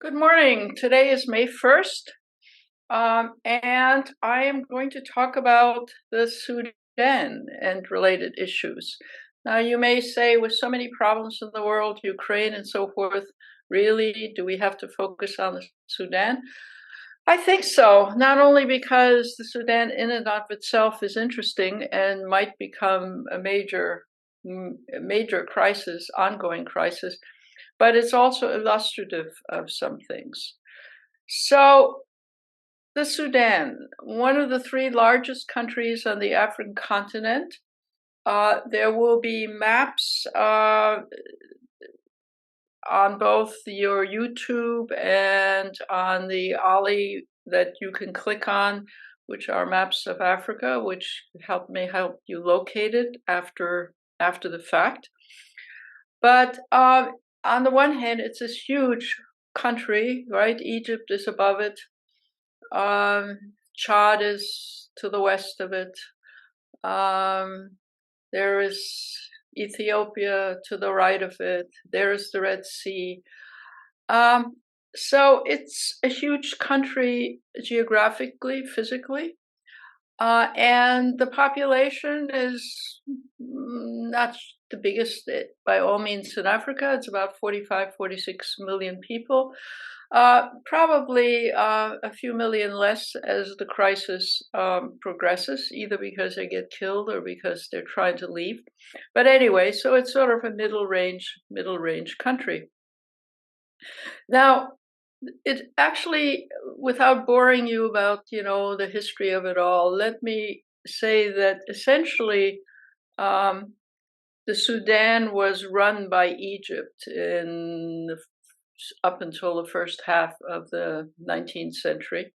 Good morning. Today is May 1st, and I am going to talk about the Sudan and related issues. Now, you may say, with so many problems in the world, Ukraine and so forth, really, do we have to focus on the Sudan? I think so, not only because the Sudan in and of itself is interesting and might become a major crisis, ongoing crisis, but it's also illustrative of some things. So, the Sudan, one of the three largest countries on the African continent. There will be maps on both your YouTube and on the Ollie that you can click on, which are maps of Africa, which may help you locate it after the fact. But on the one hand, it's this huge country, right? Egypt is above it. Chad is to the west of it. There is Ethiopia to the right of it. There is the Red Sea. So it's a huge country geographically, physically. And the population is not the biggest by all means in Africa. It's about 45, 46 million people. Probably a few million less as the crisis progresses, either because they get killed or because they're trying to leave. But anyway, so it's sort of a middle range country. Now, it actually, without boring you about, the history of it all, let me say that essentially the Sudan was run by Egypt up until the first half of the 19th century.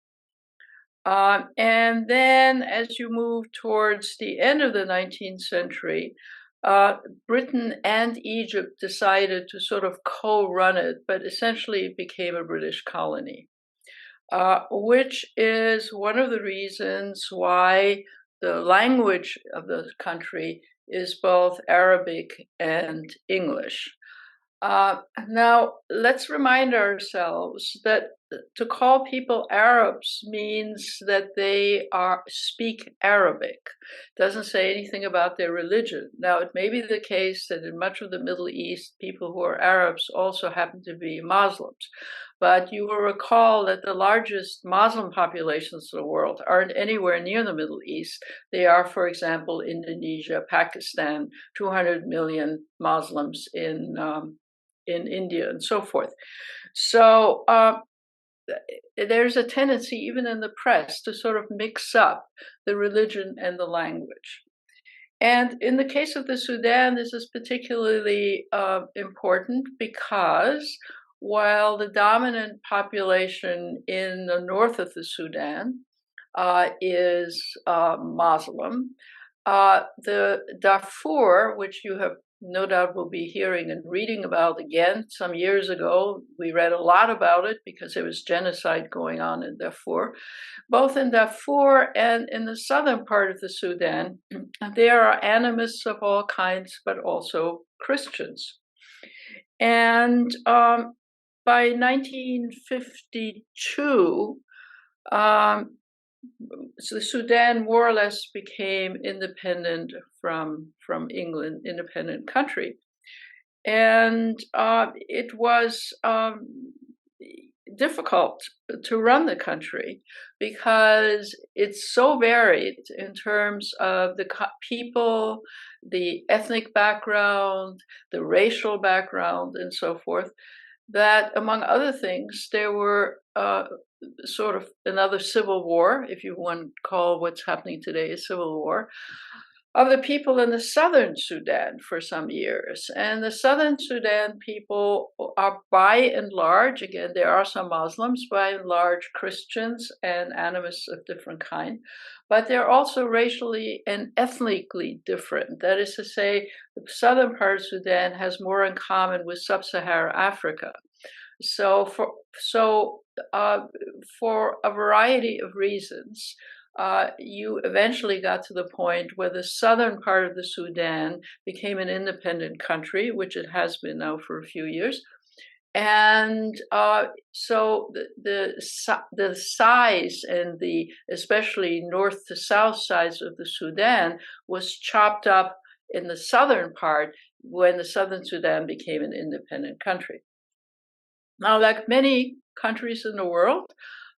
And then as you move towards the end of the 19th century, Britain and Egypt decided to sort of co-run it, but essentially it became a British colony, which is one of the reasons why the language of the country is both Arabic and English. Now, let's remind ourselves that to call people Arabs means that they speak Arabic. Doesn't say anything about their religion. Now, it may be the case that in much of the Middle East, people who are Arabs also happen to be Muslims. But you will recall that the largest Muslim populations in the world aren't anywhere near the Middle East. They are, for example, Indonesia, Pakistan, 200 million Muslims in India and so forth. So there's a tendency, even in the press, to sort of mix up the religion and the language. And in the case of the Sudan, this is particularly important because while the dominant population in the north of the Sudan is Muslim, the Darfur, which you have no doubt will be hearing and reading about again. Some years ago, we read a lot about it because there was genocide going on in Darfur. Both in Darfur and in the southern part of the Sudan, there are animists of all kinds, but also Christians. And by 1952, so the Sudan more or less became independent from England, independent country. And it was difficult to run the country because it's so varied in terms of the people, the ethnic background, the racial background, and so forth, that among other things, there were sort of another civil war, if you want to call what's happening today a civil war, of the people in the southern Sudan for some years. And the southern Sudan people are by and large, again, there are some Muslims, by and large Christians and animists of different kind, but they're also racially and ethnically different. That is to say, the southern part of Sudan has more in common with sub-Saharan Africa. So for a variety of reasons, you eventually got to the point where the southern part of the Sudan became an independent country, which it has been now for a few years. And so the size and the especially north to south sides of the Sudan was chopped up in the southern part when the southern Sudan became an independent country. Now, like many countries in the world,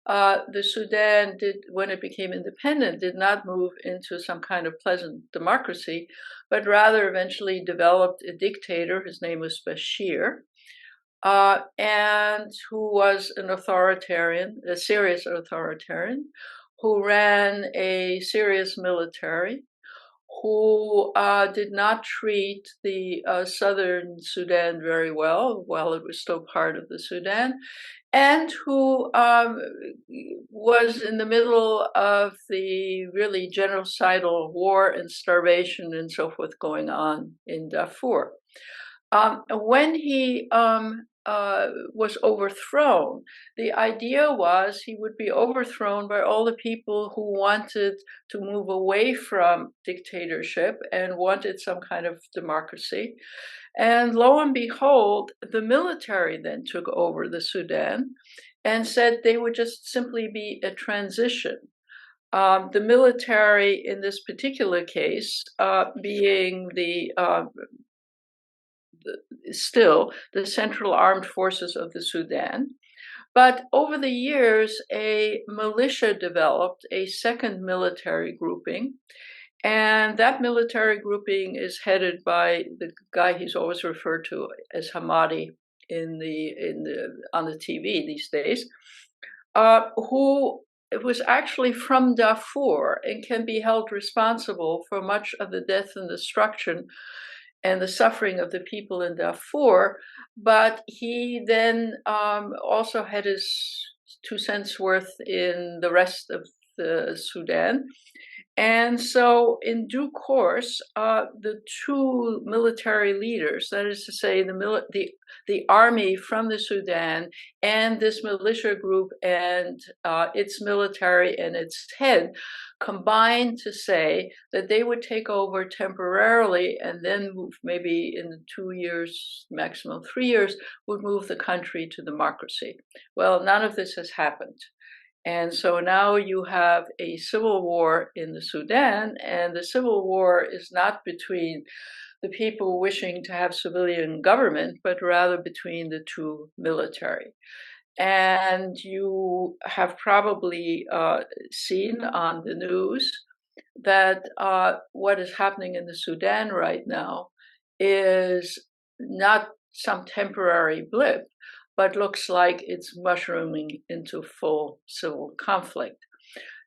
the Sudan when it became independent, did not move into some kind of pleasant democracy, but rather eventually developed a dictator. His name was Bashir, and who was an authoritarian, a serious authoritarian, who ran a serious military, who did not treat the southern Sudan very well while it was still part of the Sudan, and who was in the middle of the really genocidal war and starvation and so forth going on in Darfur. When he was overthrown, the idea was he would be overthrown by all the people who wanted to move away from dictatorship and wanted some kind of democracy. And lo and behold, the military then took over the Sudan and said they would just simply be a transition. The military in this particular case being still the Central Armed Forces of the Sudan. But over the years, a militia developed, a second military grouping, and that military grouping is headed by the guy he's always referred to as Hamadi on the TV these days, who was actually from Darfur and can be held responsible for much of the death and destruction and the suffering of the people in Darfur, but he then also had his 2 cents worth in the rest of the Sudan. And so in due course, the two military leaders, that is to say the army from the Sudan and this militia group and its military and its head, combined to say that they would take over temporarily and then move, maybe in 2 years, maximum 3 years, would move the country to democracy. Well, none of this has happened. And so now you have a civil war in the Sudan, and the civil war is not between the people wishing to have civilian government, but rather between the two military. And you have probably seen on the news that what is happening in the Sudan right now is not some temporary blip, but looks like it's mushrooming into full civil conflict.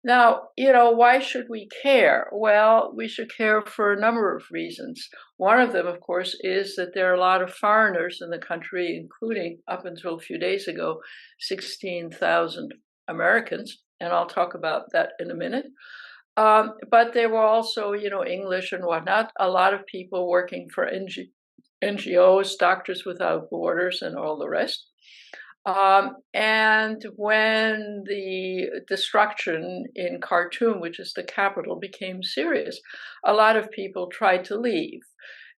Now, why should we care? Well, we should care for a number of reasons. One of them, of course, is that there are a lot of foreigners in the country, including, up until a few days ago, 16,000 Americans, and I'll talk about that in a minute. But there were also, English and whatnot, a lot of people working for NGOs, Doctors Without Borders, and all the rest. And when the destruction in Khartoum, which is the capital, became serious, a lot of people tried to leave.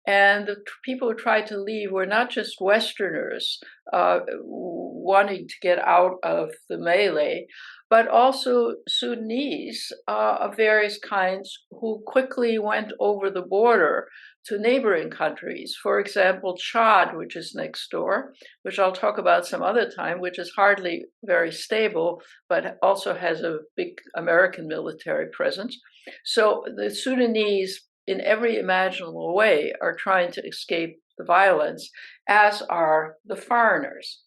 And the people who tried to leave were not just Westerners wanting to get out of the melee, but also Sudanese of various kinds who quickly went over the border to neighboring countries. For example, Chad, which is next door, which I'll talk about some other time, which is hardly very stable, but also has a big American military presence. So the Sudanese, in every imaginable way, are trying to escape the violence, as are the foreigners.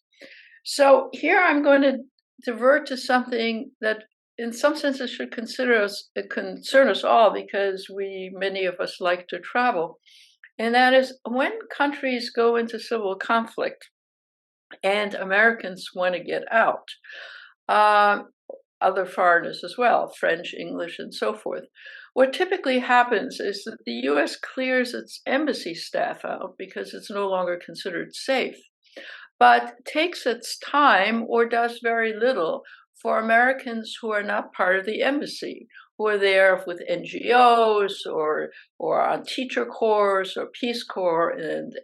So here I'm going to divert to something that in some senses should concern us all, because many of us like to travel. And that is, when countries go into civil conflict and Americans want to get out, other foreigners as well, French, English, and so forth, what typically happens is that the US clears its embassy staff out because it's no longer considered safe, but takes its time or does very little for Americans who are not part of the embassy, who are there with NGOs or on teacher corps or Peace Corps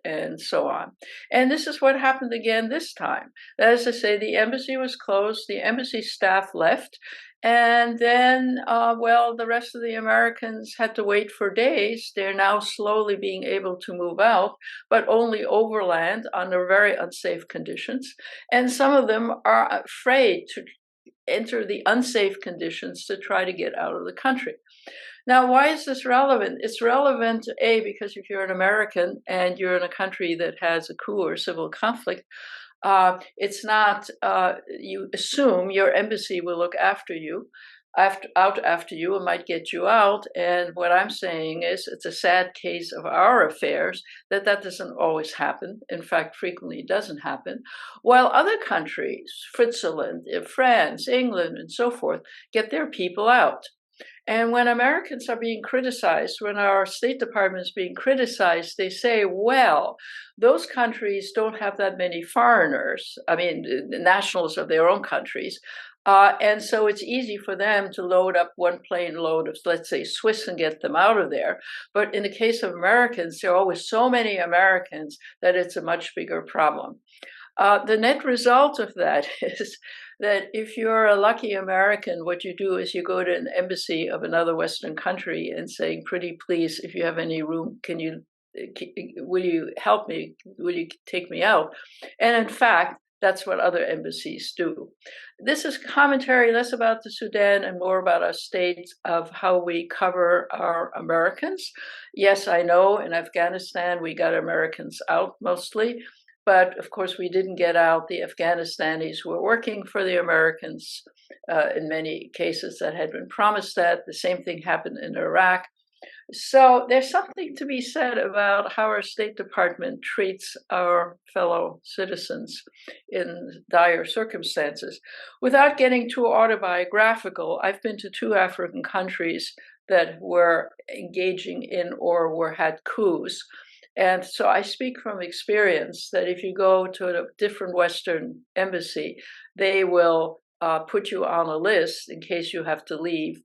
and so on. And this is what happened again this time. That is to say, the embassy was closed, the embassy staff left, and then, well, the rest of the Americans had to wait for days. They're now slowly being able to move out, but only overland under very unsafe conditions. And some of them are afraid to enter the unsafe conditions to try to get out of the country. Now, why is this relevant? It's relevant, A, because if you're an American and you're in a country that has a coup or civil conflict, it's not, you assume your embassy will look after you, after you, and might get you out. And what I'm saying is it's a sad case of our affairs that doesn't always happen. In fact, frequently it doesn't happen. While other countries, Switzerland, France, England, and so forth, get their people out. And when Americans are being criticized, when our State Department is being criticized, they say, well, those countries don't have that many foreigners, I mean, nationals of their own countries. And so it's easy for them to load up one plane load of, let's say, Swiss and get them out of there. But in the case of Americans, there are always so many Americans that it's a much bigger problem. The net result of that is that if you're a lucky American, what you do is you go to an embassy of another Western country and saying, pretty please, if you have any room, will you help me? Will you take me out? And in fact, that's what other embassies do. This is commentary less about the Sudan and more about our state of how we cover our Americans. Yes, I know in Afghanistan, we got Americans out mostly. But of course, we didn't get out the Afghanistanis who were working for the Americans in many cases that had been promised that. The same thing happened in Iraq. So there's something to be said about how our State Department treats our fellow citizens in dire circumstances. Without getting too autobiographical, I've been to 2 African countries that were engaging in or had coups. And so I speak from experience that if you go to a different Western embassy, they will put you on a list in case you have to leave,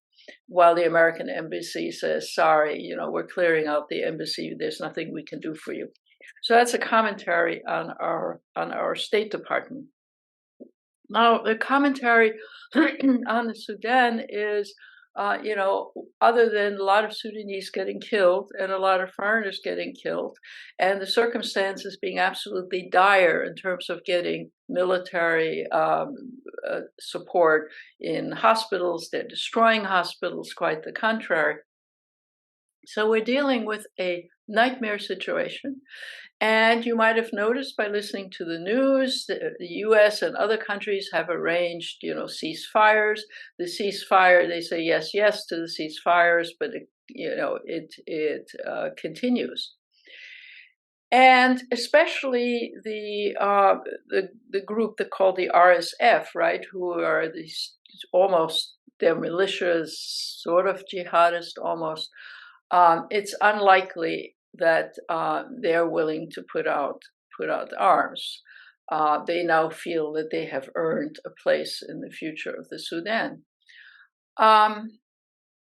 while the American embassy says, sorry, we're clearing out the embassy. There's nothing we can do for you. So that's a commentary on our State Department. Now, the commentary on the Sudan is, other than a lot of Sudanese getting killed and a lot of foreigners getting killed, and the circumstances being absolutely dire in terms of getting military support in hospitals. They're destroying hospitals, quite the contrary. So we're dealing with a nightmare situation. And you might have noticed by listening to the news, the US and other countries have arranged, ceasefires. The ceasefire, they say yes, yes to the ceasefires, but it continues. And especially the group they call the RSF, right, who are these almost, they're militias, sort of jihadist almost. It's unlikely that they're willing to put out arms. They now feel that they have earned a place in the future of the Sudan.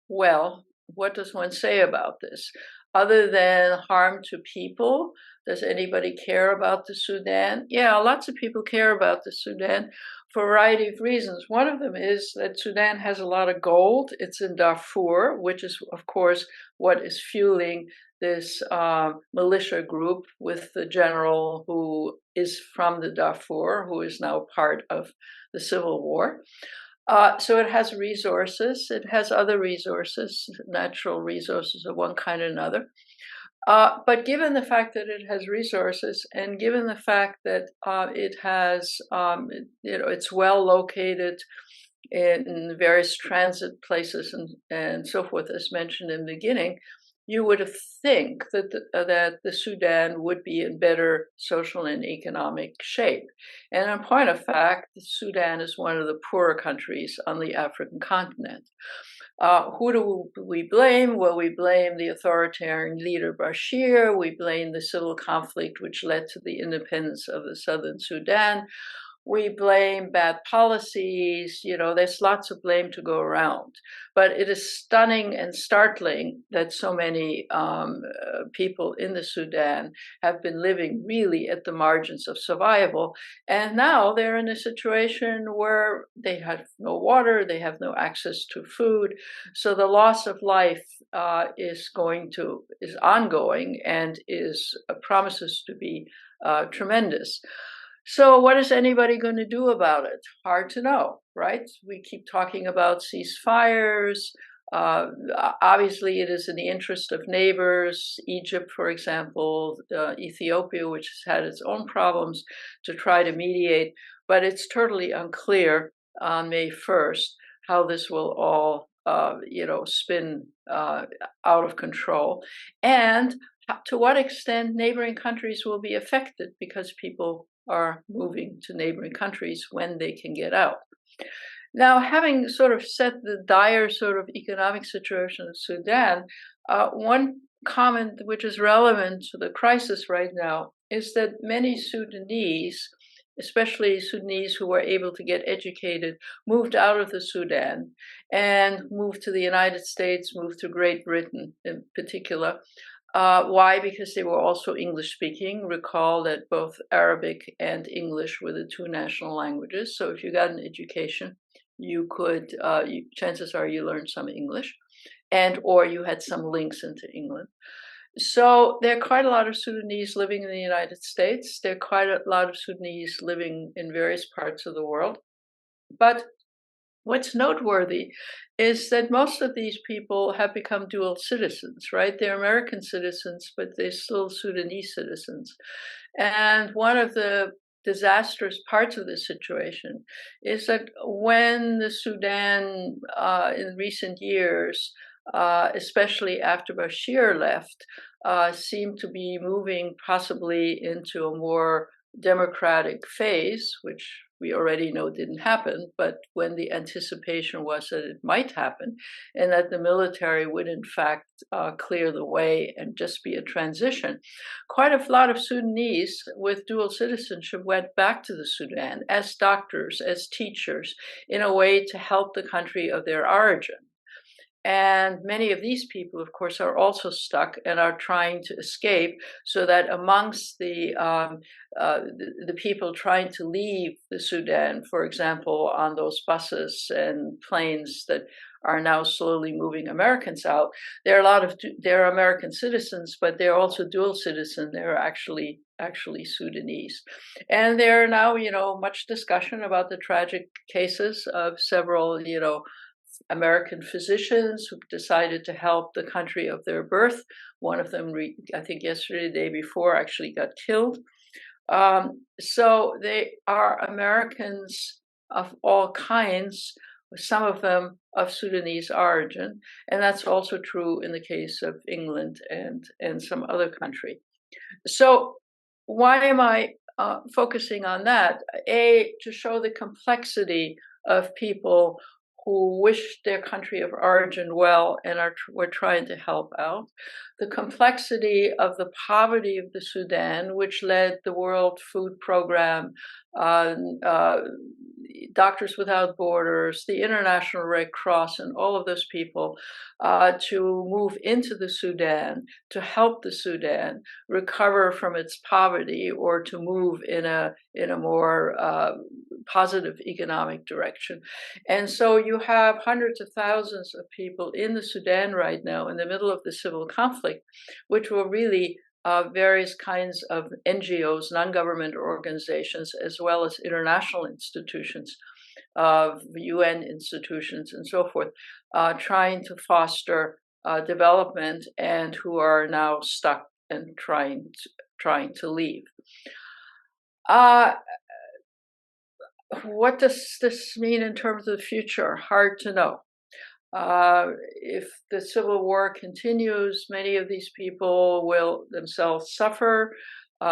Well, what does one say about this? Other than harm to people, does anybody care about the Sudan? Yeah, lots of people care about the Sudan for a variety of reasons. One of them is that Sudan has a lot of gold. It's in Darfur, which is, of course, what is fueling this militia group with the general who is from the Darfur, who is now part of the civil war. So it has resources. It has other resources, natural resources of one kind or another. But given the fact that it has resources, and given the fact that it has, it's well located in various transit places and so forth, as mentioned in the beginning, you would think that the Sudan would be in better social and economic shape. And in point of fact, the Sudan is one of the poorer countries on the African continent. Who do we blame? Well, we blame the authoritarian leader Bashir. We blame the civil conflict which led to the independence of the southern Sudan. we blame bad policies. There's lots of blame to go around. But it is stunning and startling that so many people in the Sudan have been living really at the margins of survival. And now they're in a situation where they have no water, they have no access to food. So the loss of life is ongoing and promises to be tremendous. So what is anybody going to do about it? Hard to know, right? We keep talking about ceasefires. Obviously, it is in the interest of neighbors, Egypt, for example, Ethiopia, which has had its own problems, to try to mediate. But it's totally unclear on May 1st how this will all, spin out of control, and to what extent neighboring countries will be affected, because people are moving to neighboring countries when they can get out. Now, having sort of set the dire sort of economic situation of Sudan, one comment which is relevant to the crisis right now is that many Sudanese, especially Sudanese who were able to get educated, moved out of the Sudan and moved to the United States, moved to Great Britain in particular. Why? Because they were also English speaking. Recall that both Arabic and English were the two national languages. So if you got an education, you could, chances are you learned some English, or you had some links into England. So there are quite a lot of Sudanese living in the United States. There are quite a lot of Sudanese living in various parts of the world. But what's noteworthy is that most of these people have become dual citizens, right? They're American citizens, but they're still Sudanese citizens. And one of the disastrous parts of this situation is that when the Sudan in recent years, especially after Bashir left, seemed to be moving possibly into a more democratic phase, which we already know didn't happen, but when the anticipation was that it might happen, and that the military would in fact clear the way and just be a transition, quite a lot of Sudanese with dual citizenship went back to the Sudan as doctors, as teachers, in a way to help the country of their origin. And many of these people, of course, are also stuck and are trying to escape, so that amongst the people trying to leave the Sudan, for example, on those buses and planes that are now slowly moving Americans out, they're American citizens, but they're also dual citizen. They're actually Sudanese. And there are now, much discussion about the tragic cases of several, American physicians who decided to help the country of their birth. One of them, I think yesterday, the day before, actually got killed. So they are Americans of all kinds, some of them of Sudanese origin, and that's also true in the case of England and some other country. So why am I focusing on that? To show the complexity of people who wish their country of origin well and were trying to help out. The complexity of the poverty of the Sudan, which led the World Food Program, Doctors Without Borders, the International Red Cross, and all of those people to move into the Sudan, to help the Sudan recover from its poverty, or to move in a more positive economic direction. And so you have hundreds of thousands of people in the Sudan right now in the middle of the civil conflict, which will really various kinds of NGOs, non-government organizations, as well as international institutions, UN institutions, and so forth, trying to foster development, and who are now stuck and trying to leave. What does this mean in terms of the future? Hard to know. If the civil war continues, many of these people will themselves suffer.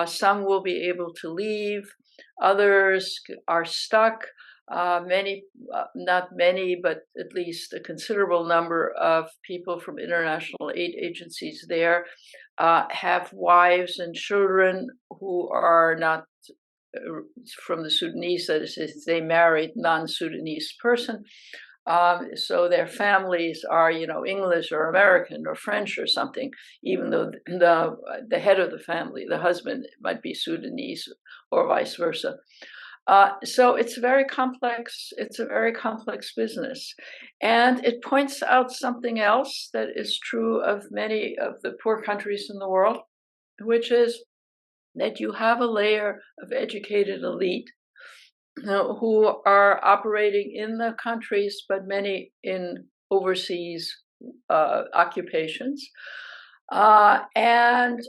Some will be able to leave. Others are stuck. Many, not many, but at least a considerable number of people from international aid agencies there have wives and children who are not from the Sudanese, that is, they married non-Sudanese person. So their families are, English or American or French or something, even though the head of the family, the husband, might be Sudanese or vice versa. So it's a very complex business. And it points out something else that is true of many of the poor countries in the world, which is that you have a layer of educated elite who are operating in the countries, but many in overseas occupations. And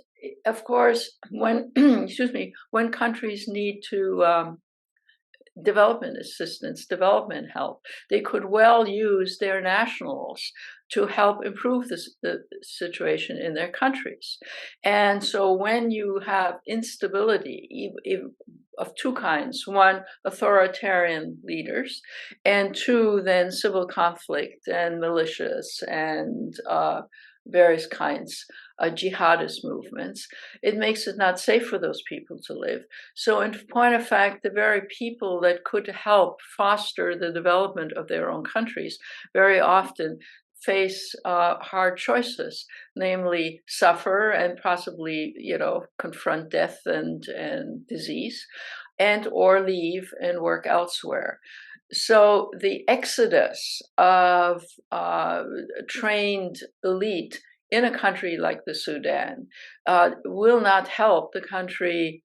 of course, when when countries need to development assistance, development help, they could well use their nationals to help improve the situation in their countries. And so when you have instability of two kinds, one, authoritarian leaders, and two, then civil conflict and militias and various kinds of jihadist movements, it makes it not safe for those people to live. So in point of fact, the very people that could help foster the development of their own countries very often face hard choices, namely suffer and possibly, confront death and disease, and or leave and work elsewhere. So the exodus of trained elite in a country like the Sudan will not help the country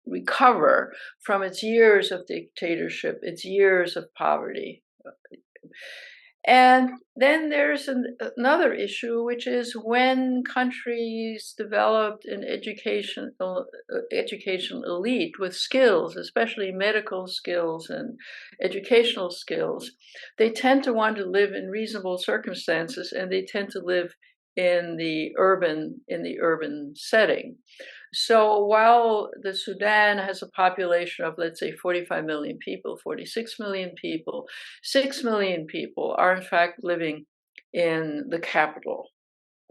recover from its years of dictatorship, its years of poverty. And then there's another issue, which is when countries developed an educational elite with skills, especially medical skills and educational skills, they tend to want to live in reasonable circumstances, and they tend to live in the urban setting. So while the Sudan has a population of, let's say, 45 million people, 46 million people, 6 million people are in fact living in the capital.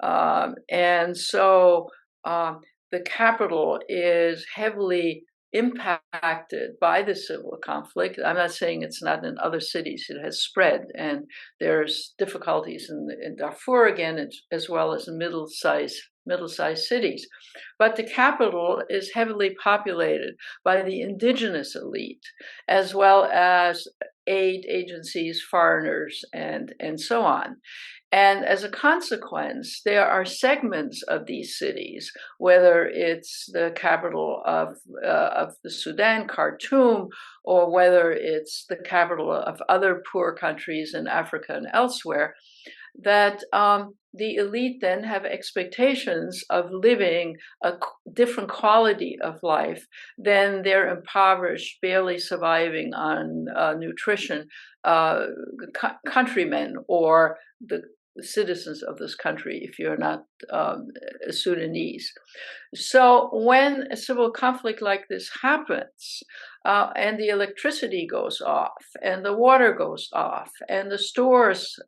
And so the capital is heavily impacted by the civil conflict. I'm not saying it's not in other cities. It has spread, and there's difficulties in Darfur again, as well as in middle-sized cities. But the capital is heavily populated by the indigenous elite, as well as aid agencies, foreigners, and so on. And as a consequence, there are segments of these cities, whether it's the capital of the Sudan, Khartoum, or whether it's the capital of other poor countries in Africa and elsewhere, that the elite then have expectations of living a different quality of life than their impoverished, barely surviving on nutrition countrymen or the citizens of this country, if you're not Sudanese. So when a civil conflict like this happens, and the electricity goes off, and the water goes off, and the stores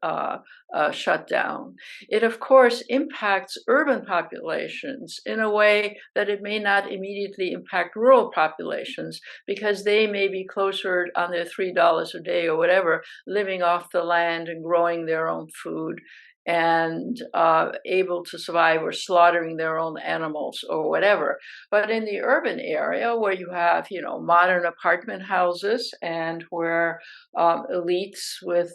shut down, it of course impacts urban populations in a way that it may not immediately impact rural populations, because they may be closer on their $3 a day or whatever, living off the land and growing their own food and able to survive, or slaughtering their own animals or whatever. But in the urban area, where you have, modern apartment houses, and where elites with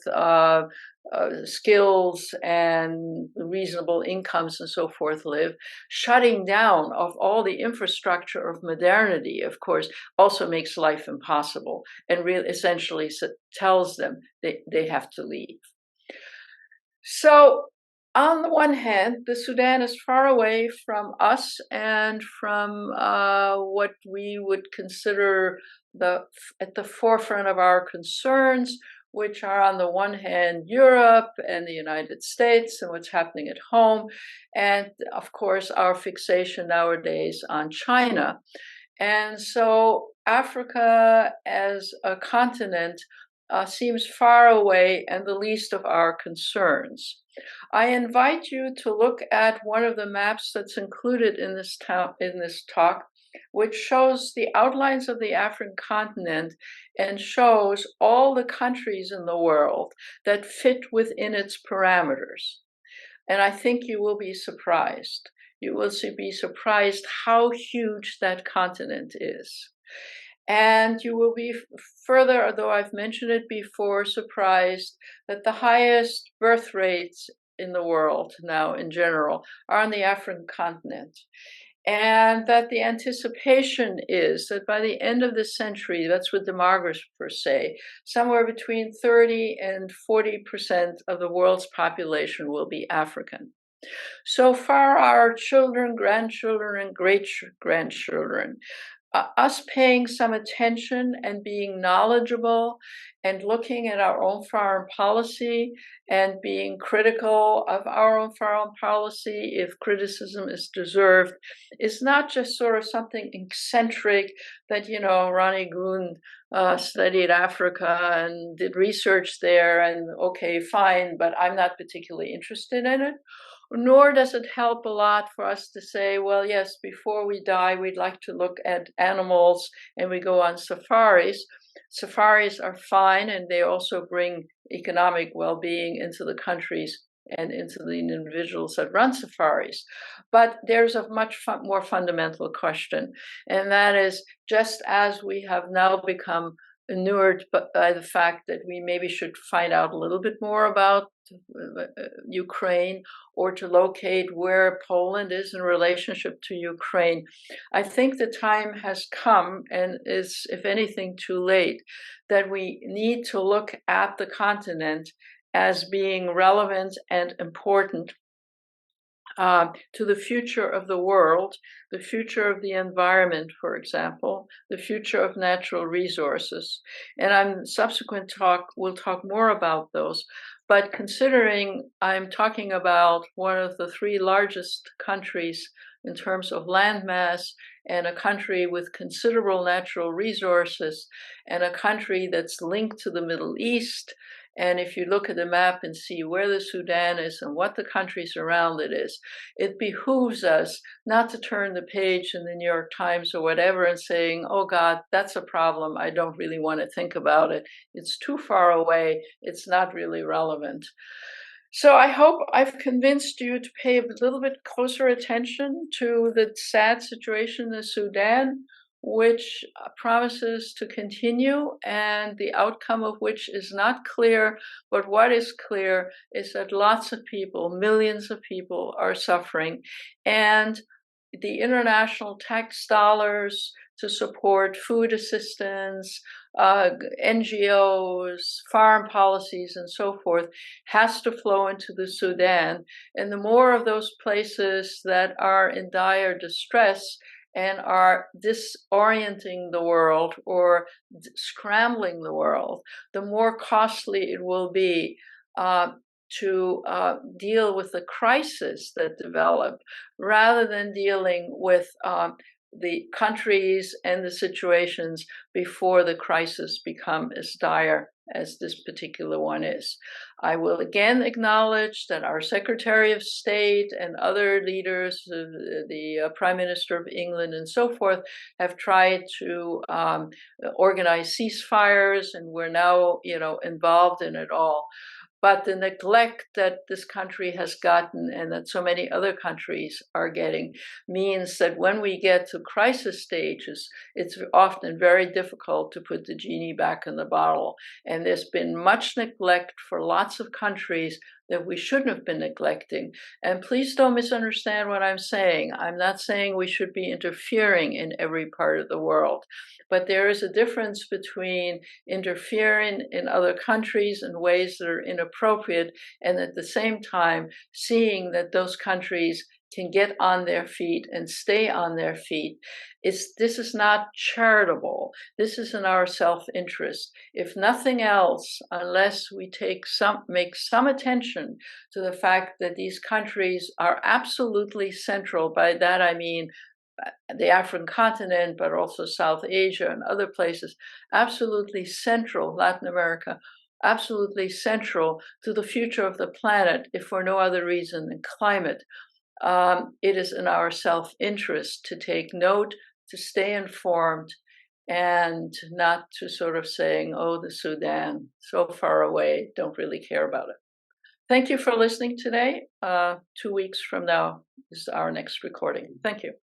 skills and reasonable incomes and so forth live, shutting down of all the infrastructure of modernity, of course, also makes life impossible, and essentially tells them they have to leave. So on the one hand, the Sudan is far away from us and from what we would consider at the forefront of our concerns, which are on the one hand Europe and the United States and what's happening at home, and of course our fixation nowadays on China. And so Africa as a continent seems far away and the least of our concerns. I invite you to look at one of the maps that's included in this talk, which shows the outlines of the African continent and shows all the countries in the world that fit within its parameters. And I think you will be surprised. You will be surprised how huge that continent is. And you will be further, although I've mentioned it before, surprised that the highest birth rates in the world now in general are on the African continent. And that the anticipation is that by the end of the century, that's what demographers say, somewhere between 30 and 40% of the world's population will be African. So far, our children, grandchildren, and great-grandchildren, us paying some attention and being knowledgeable and looking at our own foreign policy and being critical of our own foreign policy, if criticism is deserved, is not just sort of something eccentric that, Ronnie Gruhn studied Africa and did research there, and okay, fine, but I'm not particularly interested in it. Nor does it help a lot for us to say, well, yes, before we die, we'd like to look at animals and we go on safaris. Safaris are fine, and they also bring economic well-being into the countries and into the individuals that run safaris. But there's a much more fundamental question, and that is, just as we have now become inured by the fact that we maybe should find out a little bit more about Ukraine, or to locate where Poland is in relationship to Ukraine. I think the time has come, and is, if anything, too late, that we need to look at the continent as being relevant and important to the future of the world, the future of the environment, for example, the future of natural resources. And on subsequent talk, we'll talk more about those. But considering I'm talking about one of the three largest countries in terms of landmass, and a country with considerable natural resources, and a country that's linked to the Middle East, and if you look at the map and see where the Sudan is and what the countries around it is, it behooves us not to turn the page in the New York Times or whatever and saying, oh God, that's a problem, I don't really want to think about it. It's too far away, it's not really relevant. So I hope I've convinced you to pay a little bit closer attention to the sad situation in the Sudan, which promises to continue, and the outcome of which is not clear. But what is clear is that lots of people, millions of people, are suffering, and the international tax dollars to support food assistance, NGOs, foreign policies, and so forth, has to flow into the Sudan. And the more of those places that are in dire distress and are disorienting the world or scrambling the world, the more costly it will be to deal with the crisis that develop, rather than dealing with the countries and the situations before the crisis become as dire as this particular one is. I will again acknowledge that our Secretary of State and other leaders, the Prime Minister of England and so forth, have tried to organize ceasefires, and we're now, involved in it all. But the neglect that this country has gotten, and that so many other countries are getting, means that when we get to crisis stages, it's often very difficult to put the genie back in the bottle. And there's been much neglect for lots of countries that we shouldn't have been neglecting. And please don't misunderstand what I'm saying. I'm not saying we should be interfering in every part of the world. But there is a difference between interfering in other countries in ways that are inappropriate, and at the same time seeing that those countries can get on their feet and stay on their feet. This is not charitable. This is in our self-interest. If nothing else, unless we make some attention to the fact that these countries are absolutely central. By that I mean the African continent, but also South Asia and other places, absolutely central, Latin America, absolutely central to the future of the planet, if for no other reason than climate. It is in our self-interest to take note, to stay informed and not to sort of saying, oh, the Sudan, so far away, don't really care about it. Thank you for listening today. 2 weeks from now is our next recording. Thank you.